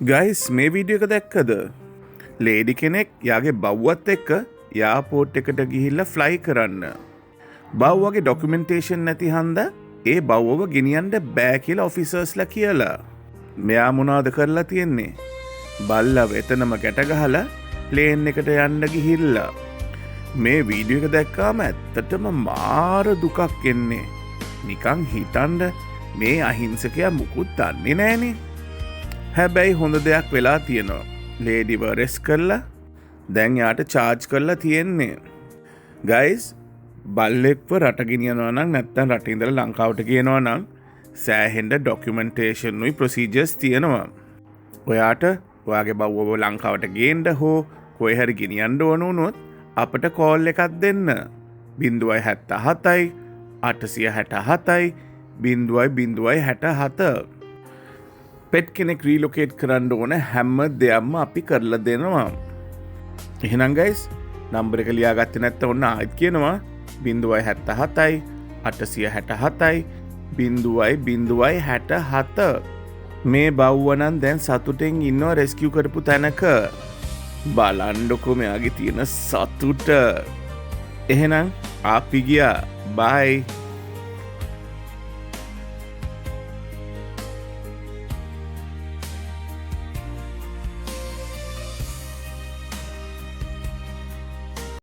Guys මේ video එක දැක්කද? ලේඩි කෙනෙක් යාගේ බව්වත් එක්ක යාපෝට් එකට ගිහිල්ලා ෆ්ලයි කරන්න. බව්වගේ ඩොකියුමන්ටේෂන් නැති හන්දා ඒ බව්වව ගෙනියන්න බෑ කියලා ඔෆිසර්ස්ලා කියලා. මෙයා මොනවද කරලා තියෙන්නේ? බල්ලව එතනම ගැට ගහලා ප්ලේන් එකට යන්න ගිහිල්ලා. මේ වීඩියෝ එක දැක්කාම ඇත්තටම මාර දුකක් එන්නේ. නිකන් හිතන්න මේ අහිංසකයා මුකුත් දන්නේ නෑනේ. හැබැයි හොඳ දෙයක් වෙලා තියෙනවා. ලේඩිව රෙස් කරලා දැන් යාට චාර්ජ් කරලා තියෙන්නේ. ගයිස් බල්ලෙක්ව රට ගෙනියනවා නම් නැත්තම් රටේ ඉඳලා ලංකාවට ගේනවා නම් සෑහෙන්න ඩොකියුමන්ටේෂන් උයි ප්‍රොසීජර්ස් තියෙනවා. ඔයාට ඔයාගේ බව්වව ලංකාවට ගේන්න හෝ කොහේ හරි ගෙනියන්න ඕන වුණොත් අපට කෝල් එකක් දෙන්න. 077යි 867යි 0.67. පෙට් කෙනෙක් රීලොකේට් කරන්න ඕන හැම දෙයක්ම අපි කරලා දෙනවා. එහෙනම් ගයිස් නම්බර එක ලියාගත්තේ නැත්නම් ඔන්න ආයෙත් කියනවා 077යි 867යි 0.67. මේ බව්වනම් දැන් සතුටෙන් ඉන්නවා රෙස්කියු කරපු තැනක. බලන්නකො මෙයාගේ තියෙන සතුට. එහෙනම් අපි ගියා. බයි.